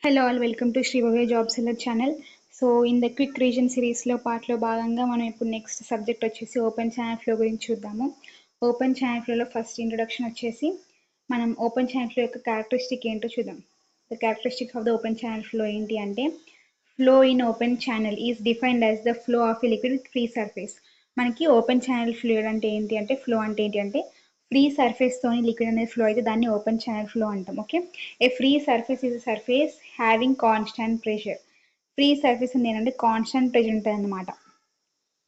Hello all welcome to Shri Bhavya job seller channel. So in the quick reason సిరీస్లో పార్ట్లో భాగంగా మనం ఇప్పుడు నెక్స్ట్ సబ్జెక్ట్ వచ్చేసి ఓపెన్ ఛానల్ ఫ్లో గురించి చూద్దాము. ఓపెన్ ఛానల్ ఫ్లోలో ఫస్ట్ ఇంట్రొడక్షన్ వచ్చేసి మనం ఓపెన్ ఛానల్ ఫ్లో యొక్క క్యారెక్టరిస్టిక్ ఏంటో చూద్దాం. The characteristics of the open channel flow ఏంటి అంటే flow in open channel is defined as the flow of a liquid with free surface. మనకి ఓపెన్ ఛానల్ ఫ్లో అంటే ఏంటి అంటే ఫ్లో అంటే ఏంటి అంటే ఫ్రీ సర్ఫేస్ తోని లిక్విడ్ అనేది ఫ్లో అయితే దాన్ని ఓపెన్ ఛానల్ ఫ్లో అంటాం. Okay, A free surface is surface having constant pressure. Free surface ఉంది ఏంటంటే కాన్స్టెంట్ ప్రెషర్ ఉంటుంది అనమాట.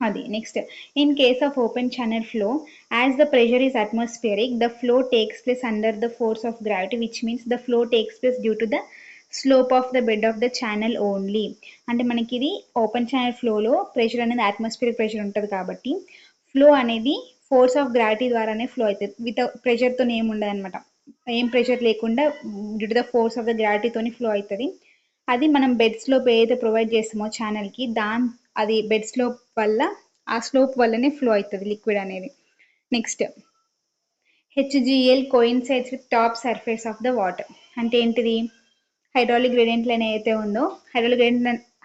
అది next, in case of open channel flow as the pressure is atmospheric the flow takes place under the force of gravity which means the flow takes place due to the slope of the bed of the channel only. అంటే మనకి ఇది open channel ఫ్లోలో pressure అనేది atmospheric pressure ఉంటుంది కాబట్టి flow అనేది force of gravity ద్వారానే flow అవుతుంది. విత్ ప్రెషర్తో ఏమి ఉండదు అనమాట. ఏం ప్రెషర్ లేకుండా due to the force of the గ్రావిటీతోని ఫ్లో అవుతుంది. అది మనం బెడ్ స్లోప్ ఏదైతే ప్రొవైడ్ చేస్తామో ఛానల్కి అది బెడ్ స్లోప్ వల్ల ఆ స్లోప్ వల్లనే ఫ్లో అవుతుంది లిక్విడ్ అనేది. Next, HGL coincides with top surface of the water. అంటే ఏంటిది? హైడ్రాలిక్ గ్రేడియంట్ లైన్ ఏదైతే ఉందో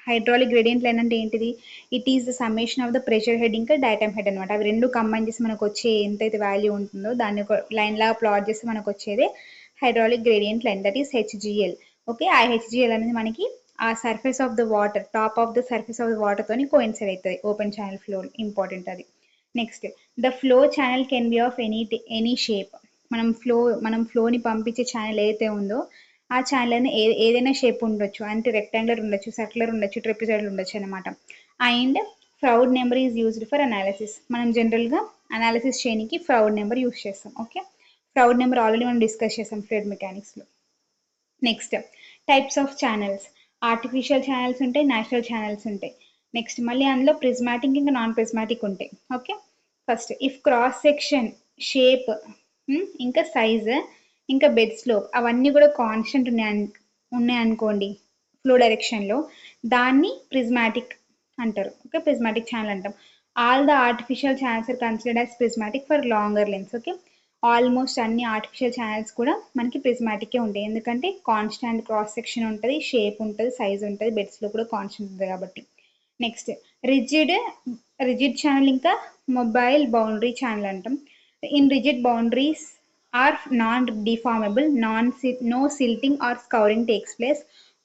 హైడ్రాలిక్ గ్రేడియంట్ లైన్ అంటే ఏంటిది? It is the summation of the pressure head ఇంకా డయాటమ్ హెడ్ అనమాట. అవి రెండు కంబైన్ చేసి మనకు వచ్చే ఎంతైతే వాల్యూ ఉంటుందో దాన్ని ఒక లైన్ లాగా ప్లాట్ చేసి మనకు వచ్చేదే hydraulic gradient line, that is HGL. Okay, ఆ హెచ్జిఎల్ అనేది మనకి ఆ surface of the water, top of the surface of the water తోని కోయిన్సైడ్ అవుతుంది ఓపెన్ ఛానల్ ఫ్లో. ఇంపార్టెంట్ అది. Next, the flow channel can be of any shape. మనం ఫ్లోని పంపించే ఛానల్ ఏదైతే ఉందో ఆ ఛానల్ అనేది ఏదైనా షేప్ ఉండొచ్చు. అంటే రెక్టాంగులర్ ఉండొచ్చు, సర్క్యులర్ ఉండొచ్చు, ట్రెపిజాయిడల్ ఉండొచ్చు అనమాట. And Froude number is used for analysis. మనం జనరల్గా అనాలిసిస్ చేయడానికి ఫ్రౌడ్ నెంబర్ యూజ్ చేస్తాం. ఓకే, ఫ్రౌడ్ నెంబర్ ఆల్రెడీ మనం డిస్కస్ చేసాం ఫ్లూయిడ్ మెకానిక్స్లో. Next, types of channels. Artificial channels ఉంటాయి, న్యాచురల్ ఛానల్స్ ఉంటాయి. నెక్స్ట్, మళ్ళీ అందులో ప్రిజ్మాటిక్ ఇంకా నాన్ ప్రిజ్మాటిక్ ఉంటాయి. Okay, first if cross section, shape, ఇంకా సైజ్, ఇంకా బెడ్ స్లోప్ అవన్నీ కూడా కాన్స్టెంట్ ఉన్నాయనుకోండి ఫ్లో డైరెక్షన్లో, దాన్ని ప్రిజ్మాటిక్ అంటారు. ఓకే, ప్రిజ్మాటిక్ ఛానల్ అంటాం. All the artificial channels are considered as prismatic for longer lengths. Okay, almost అన్ని ఆర్టిఫిషియల్ ఛానల్స్ కూడా మనకి ప్రిజ్మాటికే ఉంటాయి. ఎందుకంటే కాన్స్టాంట్ క్రాస్ సెక్షన్ ఉంటుంది, షేప్ ఉంటుంది, సైజ్ ఉంటుంది, బెడ్స్లో కూడా కాన్స్టెంట్ ఉంటుంది కాబట్టి. నెక్స్ట్, రిజిడ్ ఛానల్ ఇంకా మొబైల్ బౌండరీ ఛానల్ అంటాం. In rigid boundaries are non deformable, no silting or scouring takes place.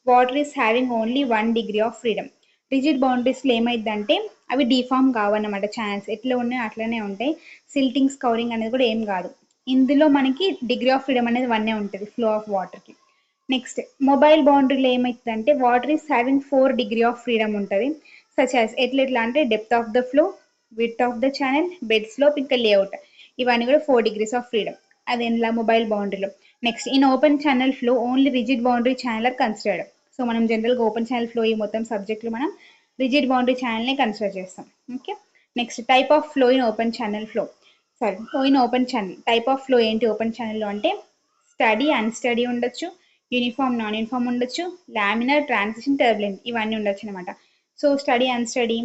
Water is having only 1 degree of freedom. Rigid బౌండరీస్లో ఏమైందంటే అవి డిఫార్మ్ కావన్నమాట. ఛానల్స్ ఎట్లా ఉన్నాయి అట్లనే ఉంటాయి. సిల్టింగ్, స్కౌరింగ్ అనేది కూడా ఏం కాదు. ఇందులో మనకి డిగ్రీ ఆఫ్ ఫ్రీడమ్ అనేది 1 ఉంటుంది ఫ్లో ఆఫ్ వాటర్కి. నెక్స్ట్, మొబైల్ బౌండరీలో ఏమవుతుందంటే water is having 4 degree of freedom ఉంటుంది. సచ్ యాజ్ ఎట్లా అంటే depth of the flow, width of the channel, bed slope, ఇంకా లేఅవుట్, ఇవన్నీ కూడా 4 degrees ఆఫ్ ఫ్రీడమ్. అది ఎలా మొబైల్ బౌండరీలో. Next, in open channel flow only rigid boundary channel are considered. So మనం జనరల్గా ఓపెన్ ఛానల్ ఫ్లో ఈ మొత్తం సబ్జెక్ట్లో మనం రిజిడ్ బౌండరీ ఛానల్నే కన్సిడర్ చేస్తాం. Okay, next, type of flow in open channel in open channel. Type of flow ఏంటి open ఛానల్లో అంటే స్టడీ, అన్స్టడీ ఉండొచ్చు, యూనిఫామ్, నాన్ యూనిఫామ్ ఉండొచ్చు, లామినార్, ట్రాన్సిషన్, టర్బులెంట్ ఇవన్నీ ఉండొచ్చు అనమాట. So steady, unsteady,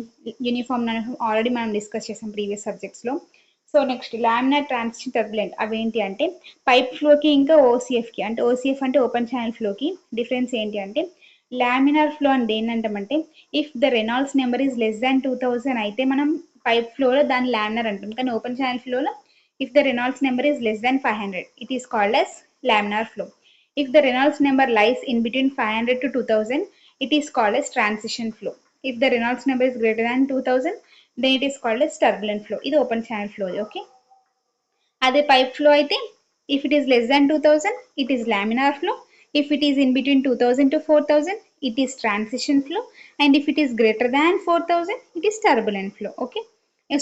uniform, non uniform already మనం డిస్కస్ చేసాం ప్రీవియస్ సబ్జెక్ట్స్లో. So next, laminar, transition, turbulent అవేంటి అంటే పైప్ ఫ్లోకి ఇంకా ఓసీఎఫ్కి. అంటే ఓసీఎఫ్ అంటే ఓపెన్ ఛానల్ ఫ్లోకి డిఫరెన్స్ ఏంటి అంటే లామినార్ ఫ్లో అంటే ఏంటంటే if the Reynolds number is less than 2000 అయితే మనం పైప్ ఫ్లోలో దాన్ని లామినార్ అంటాం. కానీ ఓపెన్ ఛానల్ ఫ్లోలో if the Reynolds number is less than 500 it is called as laminar flow. If the Reynolds number lies in between 500 to 2000 it is called as transition flow. If the Reynolds number is greater than 2000 then it is called as turbulent flow. ఇది open channel flow. Okay, అదే pipe flow అయితే if it is less than 2000 it is laminar flow. If it is in between 2000 to 4000 it is transition flow, and if it is greater than 4000 it is turbulent flow. Okay,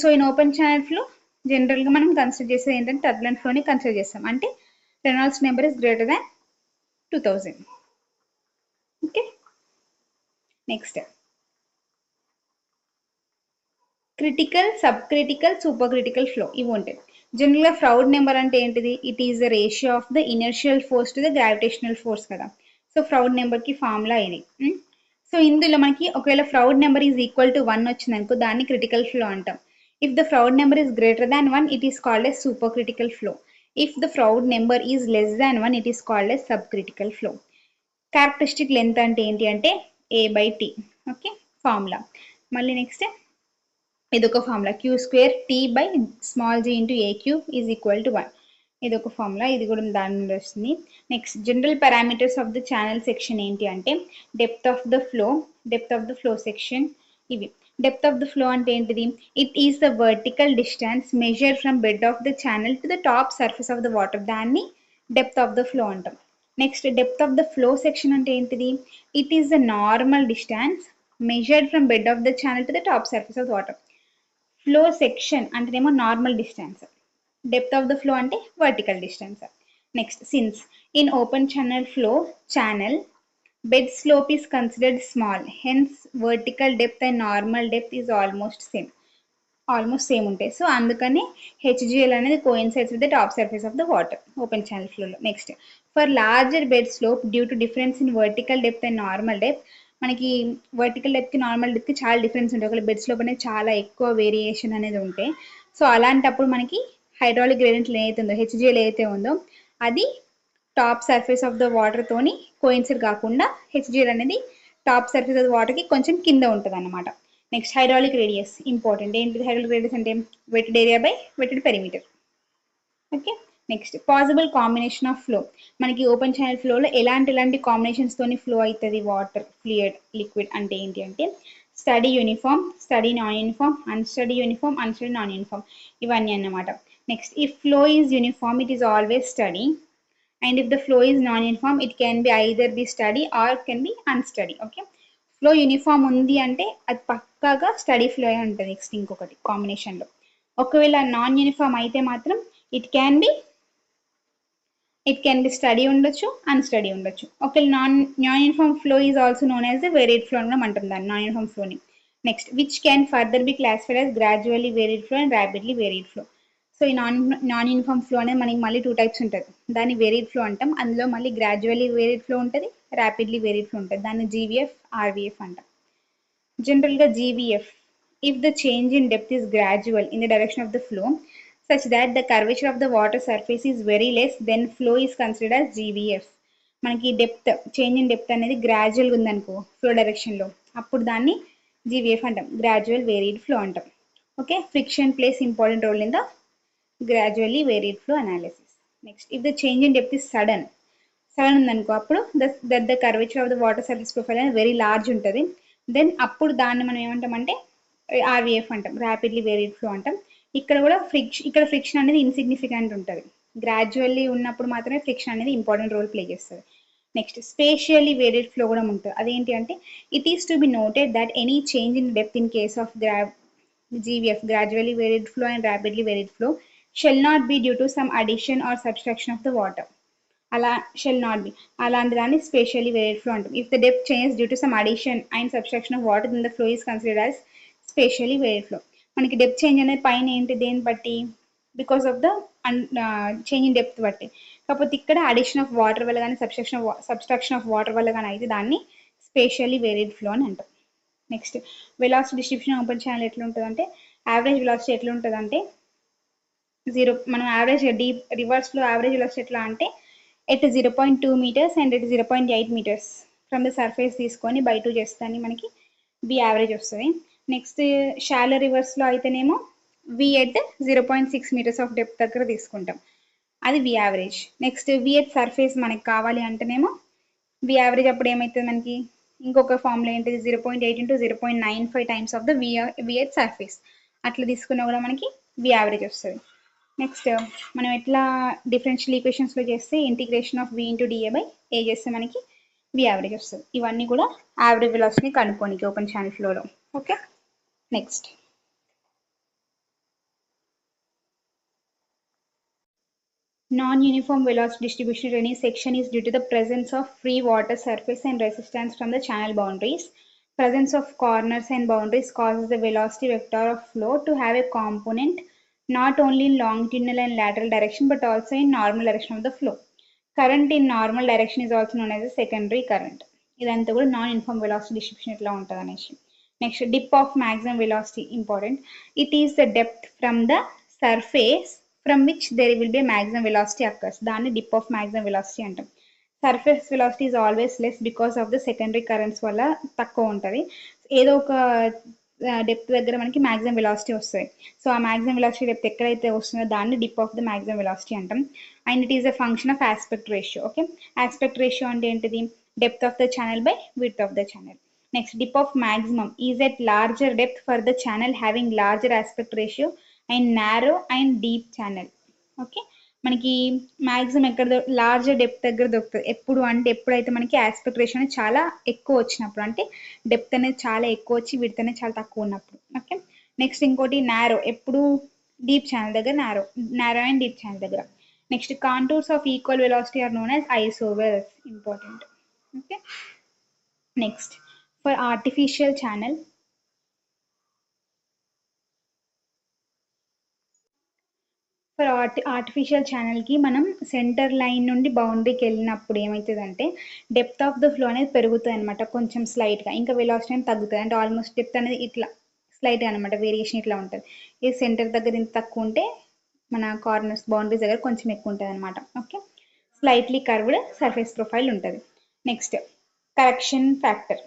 so in open channel flow జనరల్గా మనం consider చేసేది ఏంటంటే turbulent ఫ్లోని consider చేస్తాం. అంటే Reynolds number is greater than 2000. Okay, next, critical, sub critical, super critical flow ఇవి ఉంటాయి. జనరల్గా proud number అంటే ఏంటిది? It is the ratio of the inertial force to the gravitational force కదా. సో ఫ్రౌడ్ నెంబర్కి formula ఇది. సో ఇందులో మనకి ఒకవేళ proud number is equal to 1 వచ్చిందనుకో దాన్ని క్రిటికల్ ఫ్లో అంటాం. If the proud number is greater than 1 it is called as super critical flow. If the proud number is less than 1 it is called as sub critical flow. Characteristic length అంటే ఏంటి అంటే a/t. Okay, formula. మళ్ళీ next ఇదొక formula q² t/g into a³ is equal to 1. ఇదొక formula, ఇది కూడా దాని నుండి వస్తుంది. Next general parameters of the channel section ఏంటి అంటే depth of the flow section. ఇవి డెప్త్ ఆఫ్ ద ఫ్లో అంటే ఏంటిది? It is the vertical distance measure from bed of the channel to the top surface of the water. దాన్ని depth of the flow అంటాం. Next depth of the flow section అంటే ఏంటిది? It is the normal distance measured from bed of the channel to the top surface of the water. Flow section అంటేనేమో normal distance, depth of the flow అంటే vertical distance. Next since in open channel bed slope is considered small, hence vertical depth and normal depth is almost same ఉంటాయి. So అందుకని HGL అనేది coincides with the top surface of the water open channel flow లో. Next for larger bed slope due to difference in vertical depth and normal depth. మనకి vertical depth కి normal depth కి చాలా difference ఉంటాయి. ఒకవేళ bed slope అనేది చాలా ఎక్కువ వేరియేషన్ అనేది ఉంటాయి. సో అలాంటప్పుడు మనకి హైడ్రాలిక్ గ్రేడియంట్ ఏదైతే ఉందో HGL ఏదైతే ఉందో అది top surface of the water తోని కోయిన్సైడ్ కాకుండా HGL అనేది top surface of the water కి కొంచెం కింద ఉంటుంది అన్నమాట. Next hydraulic radius important. ఏంటిది హైడ్రాలిక్ రేడియస్ అంటే vetted area by vetted perimeter. Okay, next possible combination of flow. మనకి ఓపెన్ ఛానల్ ఫ్లోలో ఎలాంటి కాంబినేషన్స్ తోని ఫ్లో అవుతుంది వాటర్, ఫ్లూయిడ్, లిక్విడ్ అంటే ఏంటి అంటే study uniform, study non uniform, unsteady uniform, unsteady non uniform, ఇవన్నీ అన్నమాట. Next if flow is uniform it is always study, and if the flow is non-uniform it can be either be steady or can be unsteady. Okay, flow uniform ఉంది అంటే అది పక్కాగా study flow అయి ఉంటుంది. Next ఇంకొకటి కాంబినేషన్లో ఒకవేళ non uniform అయితే మాత్రం ఇట్ క్యాన్ బి స్టడీ ఉండొచ్చు, అన్స్టడీ ఉండొచ్చు. ఒకవేళ non uniform flow is also known as the varied flow అని కూడా అంటాం దాన్ని, నాన్ యూనిఫామ్ ఫ్లోని. Next which can further be classified as gradually varied flow and rapidly varied flow. So ఈ non uniform flow అనేది మనకి మళ్ళీ 2 టైప్స్ ఉంటుంది. దాన్ని వేరియడ్ ఫ్లో అంటాం. అందులో మళ్ళీ గ్రాడ్యువల్లీ వేరియడ్ ఫ్లో ఉంటుంది, ర్యాపిడ్లీ వేరియడ్ ఫ్లో ఉంటుంది. దాన్ని GVF, RVF అంటాం. జనరల్గా GVF if the change in depth is gradual in the direction of the flow such that the curvature of the water surface is very less, then flow is considered as GVF. మనకి change in depth అనేది గ్రాడ్యువల్గా ఉందనుకో flow డైరెక్షన్లో, అప్పుడు దాన్ని GVF అంటాం, gradual varied flow అంటాం. Okay, friction place important role in the gradually varied flow analysis. Next, if the change in depth is sudden ఉందనుకో అప్పుడు the curvature of the water surface profile అనేది very large ఉంటుంది. Then అప్పుడు దాన్ని మనం ఏమంటామంటే RVF అంటాం, ర్యాపిడ్లీ వేరియడ్ ఫ్లో అంటాం. ఇక్కడ కూడా ఫ్రిక్షన్ అనేది ఇన్సిగ్నిఫికెంట్ ఉంటుంది. గ్రాడ్యువల్లీ ఉన్నప్పుడు మాత్రమే ఫ్రిక్షన్ అనేది ఇంపార్టెంట్ రోల్ ప్లే చేస్తుంది. నెక్స్ట్ స్పేషియల్లీ వేరియడ్ ఫ్లో కూడా ఉంటుంది. అదేంటి అంటే it is to be noted that any change in depth in case of GVF, gradually varied flow and rapidly varied flow shall not be due to some addition or subtraction of the water. Shall not be. అలాంటి దాన్ని స్పేషియల్లీ varied flow అంటాం. If the depth changes due to some addition and subtraction of water, then the flow is considered as spatially varied flow. మనకి depth change అనేది పైన ఏంటి దేని బట్టి? Because of the change in depth బట్టి. కాకపోతే ఇక్కడ అడిషన్ ఆఫ్ వాటర్ వల్ల కానీ సబ్స్ట్రాక్షన్ ఆఫ్ వాటర్ వల్ల కానీ అయితే దాన్ని స్పేషియల్లీ వేరియడ్ ఫ్లో అని అంటాం. Next velocity distribution open channel ఎట్లా ఉంటుంది అంటే యావరేజ్ వెలాసిటీ ఎట్లా ఉంటుంది అంటే 0. మనం యావరేజ్ రివర్స్లో యావరేజ్ వెలాసిటీ ఎట్లా అంటే at 0.2 meters and at 0.8 meters from the surface తీసుకొని బై 2 చేస్తాను మనకి V యావరేజ్ వస్తుంది. నెక్స్ట్ షాలో రివర్స్లో అయితేనేమో V at 0.6 meters of depth దగ్గర తీసుకుంటాం, అది V average. Next V at surface మనకి కావాలి అంటేనేమో V యావరేజ్ అప్పుడు ఏమవుతుంది మనకి ఇంకొక ఫార్ములా ఏంటిది 0.8 into 0.95 times of the V at surface, అట్లా తీసుకున్నా కూడా మనకి V యావరేజ్ వస్తుంది. నెక్స్ట్ మనం ఎట్లా డిఫరెన్షియల్ ఈక్వేషన్స్లో చేస్తే integration of V into dA by A చేస్తే మనకి V యావరేజ్ వస్తుంది. ఇవన్నీ కూడా యావరేజ్ వెలాసిటీని కనుక్కోనికి ఓపెన్ ఛానల్ ఫ్లోలో. Okay, next non-uniform velocity distribution in any section is due to the presence of free water surface and resistance from the channel boundaries. Presence of corners and boundaries causes the velocity vector of flow to have a component not only in longitudinal and lateral direction but also in normal direction of the flow. Current in normal direction is also known as a secondary current. ఇదంతా కూడా non uniform velocity distribution ఎట్లా ఉంటుంది అనేసి. Next dip of maximum velocity important. It is the depth from the surface from which there will be maximum velocity occurs, దాన్ని dip of maximum velocity అంటాం. Surface velocity is always less because of the secondary currents వల్ల తక్కువ ఉంటుంది. ఏదో ఒక depth దగ్గర మనకి maximum velocity వస్తుంది. సో ఆ మ్యాక్సిమం వెలాసిటీ డెప్త్ ఎక్కడైతే వస్తుందో దాన్ని dip of the maximum velocity అంటాం. And it is a function of aspect ratio. Okay, aspect ratio అంటే ఏంటిది? Depth of the channel by width of the channel. Next, dip of maximum is at larger depth for the channel having larger aspect ratio and narrow and deep channel. Okay, మనకి maximum ఎక్కడ larger depth దగ్గర దొరుకుతుంది. ఎప్పుడు అంటే ఎప్పుడైతే మనకి aspect ratio అనేది చాలా ఎక్కువ వచ్చినప్పుడు, అంటే డెప్త్ అనేది చాలా ఎక్కువ వచ్చి విడ్త్ అనేది చాలా తక్కువ ఉన్నప్పుడు. ఓకే, నెక్స్ట్ ఇంకోటి నారో, ఎప్పుడు డీప్ ఛానల్ దగ్గర, నారో అండ్ డీప్ ఛానల్ దగ్గర. Next, contours of equal velocity are known as isovels. Important. Okay, next for artificial channel, artificial ఛానల్కి మనం సెంటర్ లైన్ నుండి బౌండరీకి వెళ్ళినప్పుడు ఏమవుతుందంటే డెప్త్ ఆఫ్ ద ఫ్లో అనేది పెరుగుతుంది అనమాట, కొంచెం స్లైట్గా. ఇంకా వెలాసిటీ అనేది తగ్గుతుంది, అంటే ఆల్మోస్ట్ డెప్త్ అనేది ఇట్లా స్లైట్గా అనమాట, వేరియేషన్ ఇట్లా ఉంటుంది. ఈ సెంటర్ దగ్గర ఇంత తక్కువ ఉంటే మన కార్నర్స్ బౌండరీస్ దగ్గర కొంచెం ఎక్కువ ఉంటుంది అనమాట. Okay, slightly curved surface profile ఉంటుంది. Next, correction factor.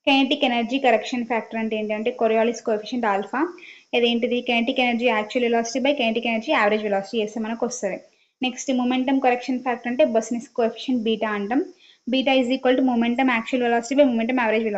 Kinetic energy correction factor అంటే ఏంటంటే కొరియాలిస్ కోఎఫిషియంట్ ఆల్ఫా. ఇదేంటిది? Kinetic energy actual velocity by kinetic energy average velocity చేస్తే మనకు వస్తుంది. నెక్స్ట్, మొమెంటమ్ కరెక్షన్ ఫ్యాక్టర్ అంటే బస్నిస్ కోఎఫిషియంట్ బీటా అంటాం. Beta is equal to momentum actual velocity by momentum average velocity.